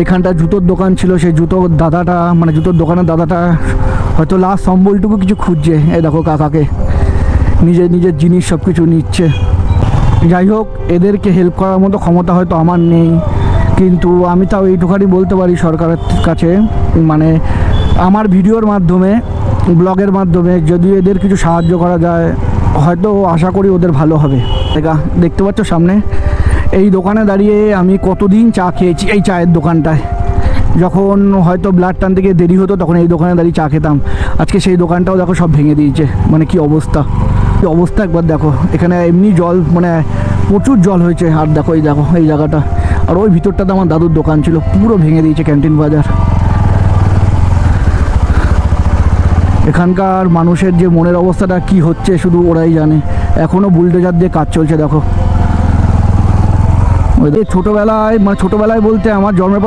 এখানটা জুতোর দোকান ছিল, সেই জুতোর দাদাটা মানে জুতোর দোকানের দাদাটা হয়তো লাস্ট সম্বলটুকু কিছু খুঁজছে। এই দেখো কাকাকে নিজের নিজের জিনিস সব কিছু নিচ্ছে। যাই হোক, এদেরকে হেল্প করার মতো ক্ষমতা হয়তো আমার নেই, কিন্তু আমি তাও এইটুখানি বলতে পারি সরকারের কাছে, মানে আমার ভিডিওর মাধ্যমে, ব্লগের মাধ্যমে যদি এদের কিছু সাহায্য করা যায় হয়তো আশা করি ওদের ভালো হবে। দেখতে পাচ্ছ সামনে এই দোকানে দাঁড়িয়ে আমি কতদিন চা খেয়েছি। এই চায়ের দোকানটায় যখন হয়তো ব্লাড টানতে গিয়ে দেরি হতো তখন এই দোকানে দাঁড়িয়ে চা খেতাম। আজকে সেই দোকানটাও দেখো সব ভেঙে দিয়েছে। মানে কি অবস্থা, কি অবস্থা একবার দেখো। এখানে এমনি জল, মানে প্রচুর জল হয়েছে। আর দেখো এই দেখো এই জায়গাটা, আর ওই ভিতরটাতে আমার দাদুর দোকান ছিল, পুরো ভেঙে দিয়েছে ক্যান্টিন বাজার। এখানকার মানুষের যে মনের অবস্থাটা কি হচ্ছে শুধু ওরাই জানে। এখনও বুলডোজার দিয়ে কাজ চলছে দেখো। ছোটোবেলায়, মানে ছোটোবেলায় বলতে আমার জন্মের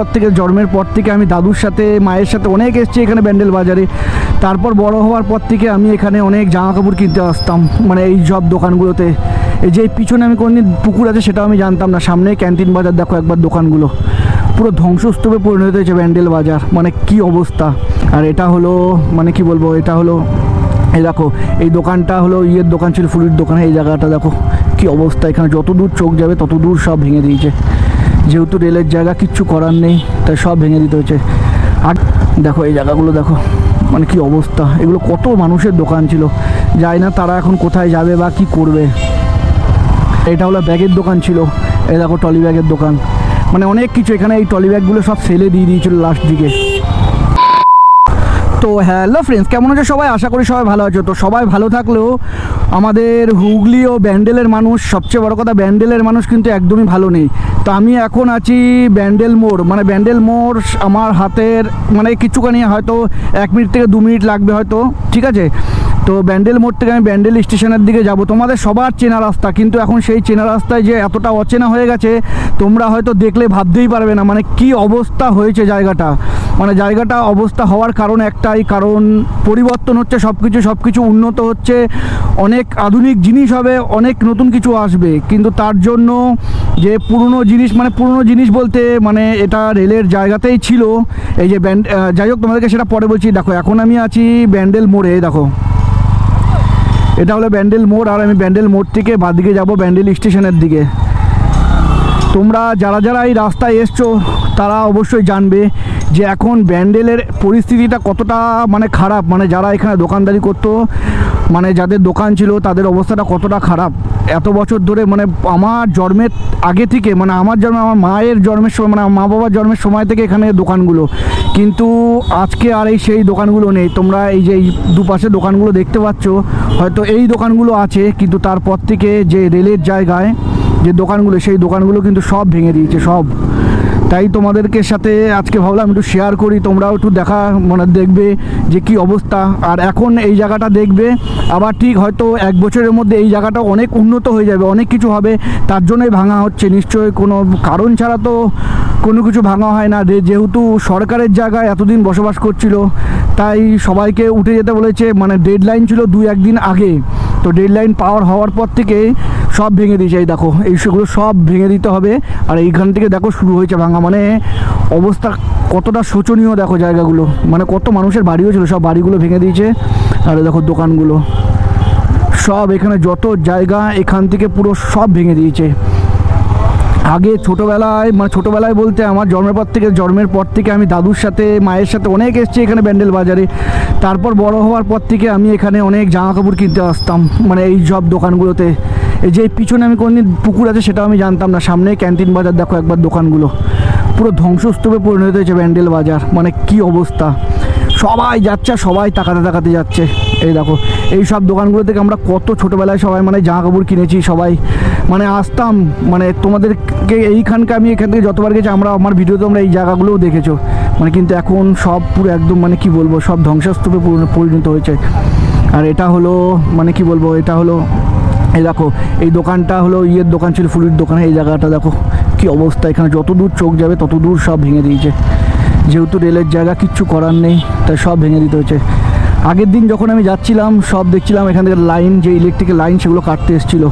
পর থেকে আমি দাদুর সাথে মায়ের সাথে অনেক এসেছি এখানে ব্যান্ডেল বাজারে। তারপর বড় হওয়ার পর থেকে আমি এখানে অনেক জামা কাপড় কিনতে আসতাম, মানে এই সব দোকানগুলোতে। এই যে পিছনে আমি কোনদিন পুকুর আছে সেটাও আমি জানতাম না। সামনে ক্যান্টিন বাজার দেখো একবার, দোকানগুলো পুরো ধ্বংসস্তূপে পরিণত হয়েছে ব্যান্ডেল বাজার। মানে কি অবস্থা। আর এটা হলো, মানে কি বলবো, এটা হলো এই দেখো এই দোকানটা হলো ইয়ের দোকান ছিল, ফুলের দোকান। এই জায়গাটা দেখো কি অবস্থা। এখানে যত দূর চোখ যাবে তত দূর সব ভেঙে দিয়েছে। যেহেতু রেলের জায়গা, কিচ্ছু করার নেই, তাই সব ভেঙে দিতে হচ্ছে। আর দেখো এই জায়গাগুলো দেখো, মানে কি অবস্থা। এগুলো কত মানুষের দোকান ছিল, জানি না তারা এখন কোথায় যাবে বা কি করবে। এটা হলো ব্যাগের দোকান ছিল। এই দেখো টলি ব্যাগের দোকান, মানে অনেক কিছু। এখানে এই টলি ব্যাগগুলো সব সেলে দিয়ে দিয়েছিল লাস্ট দিকে। তো হ্যালো ফ্রেন্ডস, কেমন আছে সবাই? আশা করি সবাই ভালো আছো। তো সবাই ভালো থাকলেও আমাদের হুগলি ও ব্যান্ডেলের মানুষ, সবচেয়ে বড় কথা ব্যান্ডেলের মানুষ কিন্তু একদমই ভালো নেই। তো আমি এখন আছি ব্যান্ডেল মোড়, মানে ব্যান্ডেল মোড় আমার হাতের মানে কিছুখানি হয়তো 1 মিনিট থেকে 2 মিনিট লাগবে হয়তো, ঠিক আছে। তো ব্যান্ডেল মোড় থেকে আমি ব্যান্ডেল স্টেশনের দিকে যাব। তোমাদের সবার চেনা রাস্তা, কিন্তু এখন সেই চেনা রাস্তায় যে এতটা অচেনা হয়ে গেছে তোমরা হয়তো দেখলে ভাবতেই পারবে না। মানে কি অবস্থা হয়েছে জায়গাটা। মানে জায়গাটা অবস্থা হওয়ার কারণ একটাই, কারণ পরিবর্তন হচ্ছে সব কিছু উন্নত হচ্ছে, অনেক আধুনিক জিনিস হবে, অনেক নতুন কিছু আসবে। কিন্তু তার জন্য যে পুরনো জিনিস, মানে পুরনো জিনিস বলতে মানে এটা রেলের জায়গাতেই ছিল। এই যে যাই হোক, তোমাদেরকে সেটা পরে বলছি। দেখো এখন আমি আছি ব্যান্ডেল মোড়ে। দেখো এটা হলো ব্যান্ডেল মোড়, আর আমি ব্যান্ডেল মোড় থেকে বাদিকে যাব ব্যান্ডেল স্টেশনের দিকে। তোমরা যারা যারা এই রাস্তায় এসছো তারা অবশ্যই জানবে যে এখন ব্যান্ডেলের পরিস্থিতিটা কতটা মানে খারাপ। মানে যারা এখানে দোকানদারি করতো, মানে যাদের দোকান ছিল তাদের অবস্থাটা কতটা খারাপ। এত বছর ধরে, মানে আমার জন্মের আগে থেকে, মানে আমার মায়ের জন্মের সময়, মানে আমার মা বাবার জন্মের সময় থেকে এখানে দোকানগুলো, কিন্তু আজকে আর এই সেই দোকানগুলো নেই। তোমরা এই যে এই দুপাশে দোকানগুলো দেখতে পাচ্ছ, হয়তো এই দোকানগুলো আছে, কিন্তু তারপর থেকে যে রেলের জায়গায় যে দোকানগুলো, সেই দোকানগুলো কিন্তু সব ভেঙে দিয়েছে সব। তাই তোমাদেরকে সাথে আজকে ভাবলাম একটু শেয়ার করি, তোমরাও একটু মানে দেখবে যে কি অবস্থা। আর এখন এই জায়গাটা দেখবে, আবার ঠিক হয়তো 1 বছরের মধ্যে এই জায়গাটা অনেক উন্নত হয়ে যাবে, অনেক কিছু হবে। তার জন্যই ভাঙা হচ্ছে, নিশ্চয়ই কোনো কারণ ছাড়া তো কোনো কিছু ভাঙা হয় না। যেহেতু সরকারের জায়গায় এতদিন বসবাস করছিল, তাই সবাইকে উঠে যেতে বলেছে। মানে ডেডলাইন ছিল 2-1 দিন আগে, তো ডেডলাইন পাওয়ার হওয়ার পর থেকেই সব ভেঙে দিয়েছে। এই দেখো এই সেগুলো সব ভেঙে দিতে হবে। আর এইখান থেকে দেখো শুরু হয়েছে ভাঙা। মানে অবস্থা কতটা শোচনীয় দেখো জায়গাগুলো। মানে কত মানুষের বাড়িও ছিল, সব বাড়িগুলো ভেঙে দিয়েছে। আর দেখো দোকানগুলো সব, এখানে যত জায়গা এখান থেকে পুরো সব ভেঙে দিয়েছে। আগে ছোটোবেলায়, মানে ছোটোবেলায় বলতে আমার জন্মের পর থেকে আমি দাদুর সাথে মায়ের সাথে অনেক এসেছি এখানে ব্যান্ডেল বাজারে। তারপর বড় হওয়ার পর থেকে আমি এখানে অনেক জামা কাপড় কিনতে আসতাম, মানে এই সব দোকানগুলোতে। এই যে পিছনে আমি কোনদিন পুকুর আছে সেটাও আমি জানতাম না। সামনে ক্যান্টিন বাজার দেখো একবার, দোকানগুলো পুরো ধ্বংসস্তূপে পরিণত হয়েছে ব্যান্ডেল বাজার। মানে কি অবস্থা। সবাই যাচ্ছে, সবাই তাকাতে যাচ্ছে। এই দেখো এই সব দোকানগুলো থেকে আমরা কত ছোটোবেলায় সবাই মানে জামা কাপড় কিনেছি, সবাই মানে আসতাম। মানে তোমাদেরকে এইখানকে আমি এখান থেকে যতবার গেছি, আমার ভিডিওতে তোমরা এই জায়গাগুলোও দেখেছো। মানে কিন্তু এখন সব পুরো একদম, মানে কি বলবো, সব ধ্বংসস্তূপে পরিণত হয়েছে। আর এটা হলো, মানে কি বলবো, এটা হলো এই দেখো এই দোকানটা হলো ইয়ের দোকান ছিল, ফুলের দোকান। এই জায়গাটা দেখো কি অবস্থা। এখানে যত দূর চোখ যাবে তত দূর সব ভেঙে দিয়েছে। যেহেতু রেলের জায়গা, কিচ্ছু করার নেই, তাই সব ভেঙে দিতে হচ্ছে। আগের দিন যখন আমি যাচ্ছিলাম সব দেখছিলাম এখান থেকে লাইন, যে ইলেকট্রিকের লাইন সেগুলো কাটতে এসেছিলো।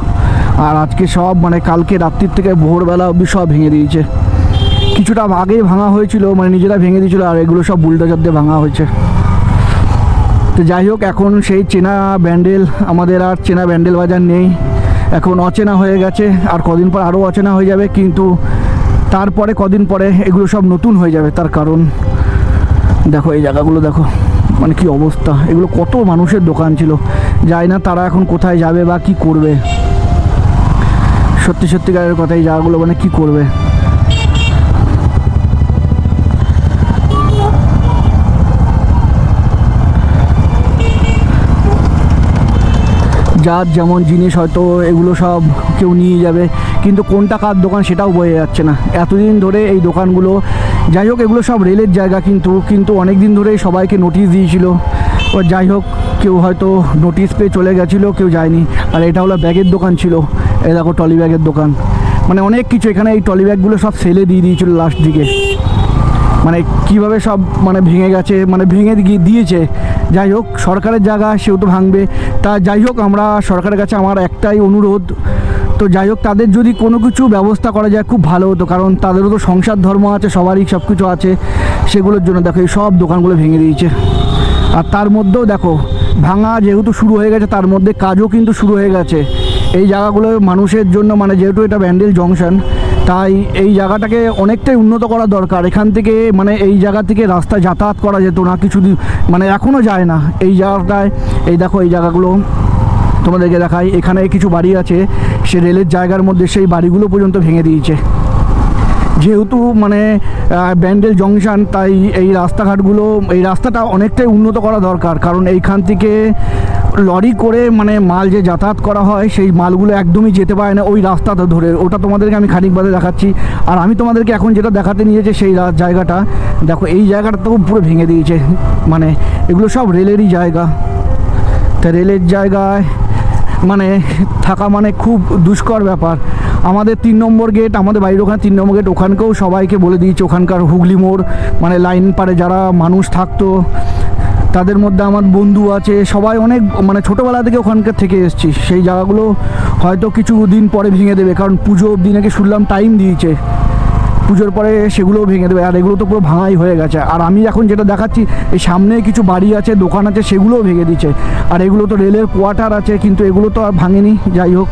আর আজকে সব, মানে কালকে রাত্রির থেকে ভোরবেলা অবধি সব ভেঙে দিয়েছে। কিছুটা আগেই ভাঙা হয়েছিল, মানে নিজেরা ভেঙে দিয়েছিল, আর এগুলো সব বুলডোজার দিয়ে ভাঙা হয়েছে। তো যাই হোক, এখন সেই চেনা ব্যান্ডেল, আমাদের আর চেনা ব্যান্ডেল বাজার নেই, এখন অচেনা হয়ে গেছে। আর কদিন পর আরও অচেনা হয়ে যাবে, কিন্তু তারপরে কদিন পরে এগুলো সব নতুন হয়ে যাবে। তার কারণ দেখো এই জায়গাগুলো দেখো, মানে কি অবস্থা। এগুলো কত মানুষের দোকান ছিল, জানি না তারা এখন কোথায় যাবে বা কি করবে। সত্যি সত্যিকারের কথা, এই জায়গাগুলো মানে কি করবে। যার যেমন জিনিস হয়তো এগুলো সব কেউ নিয়ে যাবে, কিন্তু কোনটা কার দোকান সেটাও বোঝা যাচ্ছে না এতদিন ধরে এই দোকানগুলো। যাই হোক, এগুলো সব রেলের জায়গা, কিন্তু অনেক দিন ধরেই সবাইকে নোটিশ দিয়েছিল। ও যাই হোক, কেউ হয়তো নোটিশ পেয়ে চলে গেছিলো, কেউ যায়নি। আর এটা হলো ব্যাগের দোকান ছিল, এই দেখো টলি ব্যাগের দোকান, মানে অনেক কিছু এখানে। এই টলি ব্যাগগুলো সব সেলে দিয়ে দিয়েছিল লাস্ট দিকে, মানে কিভাবে সব মানে ভেঙে গেছে, মানে ভেঙে দিয়েছে। যাই হোক, সরকারের জায়গা, সেও তো ভাঙবে। তা যাই হোক, আমরা সরকারের কাছে আমার একটাই অনুরোধ, তো যাই হোক তাদের যদি কোনো কিছু ব্যবস্থা করা যায় খুব ভালো হতো, কারণ তাদেরও তো সংসার ধর্ম আছে, সবারই সব কিছু আছে। সেগুলোর জন্য দেখো এই সব দোকানগুলো ভেঙে দিয়েছে। আর তার মধ্যেও দেখো, ভাঙা যেহেতু শুরু হয়ে গেছে, তার মধ্যে কাজও কিন্তু শুরু হয়ে গেছে এই জায়গাগুলো মানুষের জন্য। মানে যেহেতু এটা ব্যান্ডেল জংশন, তাই এই জায়গাটাকে অনেকটাই উন্নত করা দরকার। এখান থেকে মানে এই জায়গা থেকে রাস্তা যাতায়াত করা যেত না কিছুদিন, মানে এখনও যায় না এই জায়গাটায়। এই দেখো এই জায়গাগুলো তোমাদেরকে দেখাই, এখানে কিছু বাড়ি আছে, সে রেলের জায়গার মধ্যে সেই বাড়িগুলো পর্যন্ত ভেঙে দিয়েছে। যেহেতু মানে ব্যান্ডেল জংশন, তাই এই রাস্তাঘাটগুলো, এই রাস্তাটা অনেকটাই উন্নত করা দরকার। কারণ এইখান থেকে লরি করে মানে মাল যে যাতায়াত করা হয়, সেই মালগুলো একদমই যেতে পারে না ওই রাস্তাটা ধরে। ওটা তোমাদেরকে আমি খানিক বাদে দেখাচ্ছি। আর আমি তোমাদেরকে এখন যেটা দেখাতে নিয়েছি সেই জায়গাটা দেখো, এই জায়গাটা তো পুরো ভেঙে দিয়েছে। মানে এগুলো সব রেলেরই জায়গা, তা রেলের জায়গায় মানে থাকা মানে খুব দুষ্কর ব্যাপার। আমাদের 3 নম্বর গেট, আমাদের বাড়ির ওখানে 3 নম্বর গেট, ওখানকেও সবাইকে বলে দিয়েছে, ওখানকার হুগলি মোড় মানে লাইন পারে যারা মানুষ থাকতো, তাদের মধ্যে আমার বন্ধু আছে, সবাই অনেক মানে ছোটোবেলা থেকে ওখানকার থেকে এসেছি। সেই জায়গাগুলো হয়তো কিছু দিন পরে ভেঙে দেবে, কারণ পুজো অবধি নাকি শুনলাম টাইম দিয়েছে, পুজোর পরে সেগুলোও ভেঙে দেবে। আর এগুলো তো পুরো ভাঙাই হয়ে গেছে। আর আমি এখন যেটা দেখাচ্ছি, এই সামনে কিছু বাড়ি আছে, দোকান আছে, সেগুলোও ভেঙে দিচ্ছে। আর এগুলো তো রেলের কোয়ার্টার আছে, কিন্তু এগুলো তো আর ভাঙেনি। যাই হোক,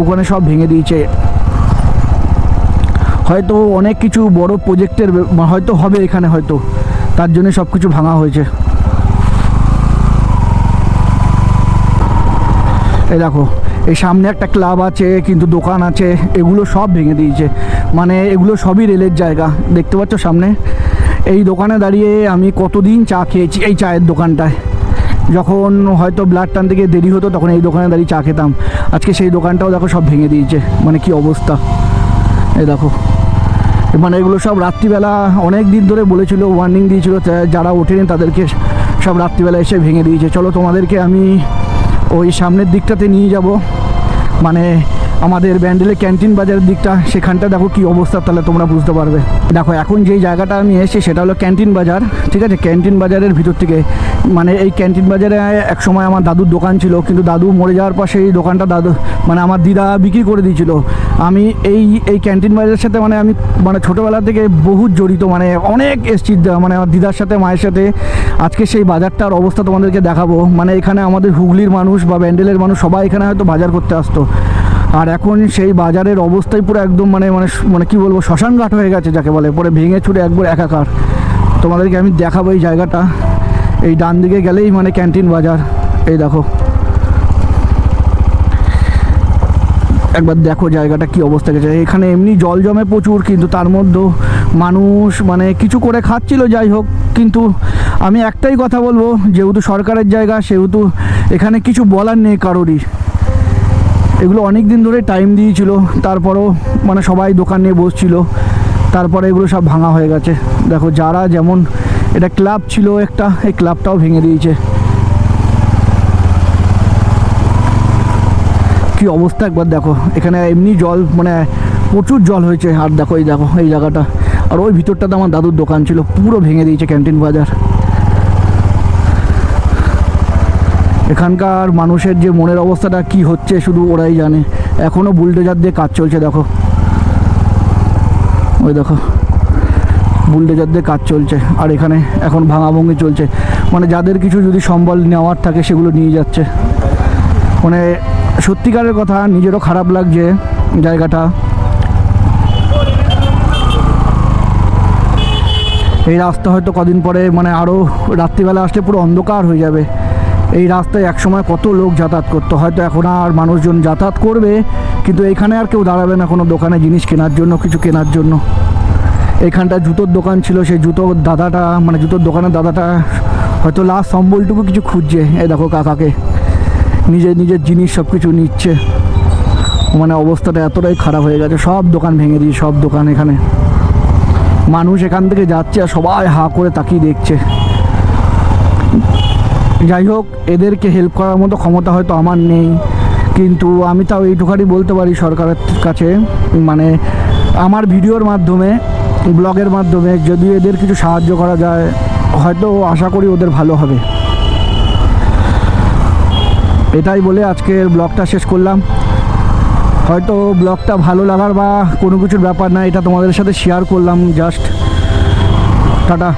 ওখানে সব ভেঙে দিয়েছে। হয়তো অনেক কিছু বড় প্রজেক্টের হয়তো হবে এখানে, হয়তো তার জন্য সব কিছু ভাঙা হয়েছে। এই দেখো, এই সামনে একটা ক্লাব আছে, কিন্তু দোকান আছে, এগুলো সব ভেঙে দিয়েছে। মানে এগুলো সবই রেলের জায়গা। দেখতে পাচ্ছ সামনে এই দোকানে দাঁড়িয়ে আমি কতদিন চা খেয়েছি, এই চায়ের দোকানটায়। যখন হয়তো ব্লাড টানতে গিয়ে দেরি হতো, তখন এই দোকানে দাঁড়িয়ে চা খেতাম। আজকে সেই দোকানটাও দেখো সব ভেঙে দিয়েছে, মানে কি অবস্থা। এই দেখো, মানে এগুলো সব রাত্রিবেলা অনেক দিন ধরে বলেছিল, ওয়ার্নিং দিয়েছিল, যারা ওঠেনি তাদেরকে সব রাত্রিবেলা এসে ভেঙে দিয়েছে। চলো তোমাদেরকে আমি ওই সামনের দিকটাতে নিয়ে যাব, মানে আমাদের ব্যান্ডেলের ক্যান্টিন বাজারের দিকটা, সেখানটা দেখো কি অবস্থা, তাহলে তোমরা বুঝতে পারবে। দেখো এখন যেই জায়গাটা আমি এসেছি সেটা হলো ক্যান্টিন বাজার, ঠিক আছে। ক্যান্টিন বাজারের ভিতর থেকে, মানে এই ক্যান্টিন বাজারে এক সময় আমার দাদুর দোকান ছিল, কিন্তু দাদু মরে যাওয়ার পর সেই দোকানটা মানে আমার দিদা বিক্রি করে দিয়েছিল। আমি এই ক্যান্টিন বাজারের সাথে আমি ছোটোবেলা থেকে বহুত জড়িত, মানে অনেক এসছি, মানে আমার দিদার সাথে, মায়ের সাথে। আজকে সেই বাজারটার অবস্থা তোমাদেরকে দেখাবো। মানে এখানে আমাদের হুগলির মানুষ বা ব্যান্ডেলের মানুষ সবাই এখানে হয়তো বাজার করতে আসতো, আর এখন সেই বাজারের অবস্থাই পুরো একদম মানে কি বলবো, শ্মশান ঘাট হয়ে গেছে যাকে বলে, পরে ভেঙে ছুটে একবার একাকার। তোমাদেরকে আমি দেখাবো এই জায়গাটা। এই ডান দিকে গেলেই মানে ক্যান্টিন বাজার। এই দেখো, একবার দেখো জায়গাটা কি অবস্থা গেছে। এখানে এমনি জল জমে প্রচুর, কিন্তু তার মধ্যেও মানুষ মানে কিছু করে খাচ্ছিল। যাই হোক, কিন্তু আমি একটাই কথা বলবো, যেহেতু সরকারের জায়গা, সেহেতু এখানে কিছু বলার নেই কারোরই। এগুলো অনেক দিন ধরে টাইম দিয়েছিল, তারপরও মানে সবাই দোকান নিয়ে বসছিল, তারপরে এগুলো সব ভাঙা হয়ে গেছে। দেখো, যারা যেমন, এটা ক্লাব ছিল একটা, এই ক্লাবটাও ভেঙে দিয়েছে। কি অবস্থা একবার দেখো। এখানে এমনি জল, মানে প্রচুর জল হয়েছে। আর দেখো এই জায়গাটা, আর ওই ভিতরটাতে আমার দাদুর দোকান ছিল, পুরো ভেঙে দিয়েছে ক্যান্টিন বাজার। এখানকার মানুষের যে মনের অবস্থাটা কি হচ্ছে শুধু ওরাই জানে। এখনও বুলডোজার দিয়ে কাজ চলছে দেখো, ওই দেখো বুলডোজার দিয়ে কাজ চলছে, আর এখানে এখন ভাঙাভঙ্গি চলছে, মানে যাদের কিছু যদি সম্বল নেওয়ার থাকে সেগুলো নিয়ে যাচ্ছে। মানে সত্যিকারের কথা নিজেরও খারাপ লাগছে জায়গাটা। এই রাস্তা হয়তো কদিন পরে মানে আরও রাত্রিবেলা আসলে পুরো অন্ধকার হয়ে যাবে। এই রাস্তায় একসময় কত লোক যাতায়াত করতো, হয়তো এখন আর মানুষজন যাতায়াত করবে, কিন্তু এইখানে আর কেউ দাঁড়াবে না কোনো দোকানে জিনিস কেনার জন্য, কিছু কেনার জন্য। এইখানটা জুতোর দোকান ছিল, সেই জুতোর দাদাটা মানে জুতোর দোকানের দাদাটা হয়তো লাস্ট সম্বলটুকু কিছু খুঁজছে। এই দেখো কাকাকে নিজের জিনিস সব কিছু নিচ্ছে, মানে অবস্থাটা এতটাই খারাপ হয়ে গেছে। সব দোকান ভেঙে দিয়ে, সব দোকান, এখানে মানুষ এখান থেকে যাচ্ছে আর সবাই হা করে তাকিয়ে দেখছে। যাই হোক, এদেরকে হেল্প করার মতো ক্ষমতা হয়তো আমার নেই, কিন্তু আমি তাও এইটুখানি বলতে পারি সরকারের কাছে, মানে আমার ভিডিওর মাধ্যমে, ব্লগের মাধ্যমে যদি এদের কিছু সাহায্য করা যায়, হয়তো আশা করি ওদের ভালো হবে। এটাই বলে আজকের ব্লগটা শেষ করলাম। হয়তো ব্লগটা ভালো লাগার বা কোনো কিছুর ব্যাপার না, এটা তোমাদের সাথে শেয়ার করলাম জাস্ট। টাটা।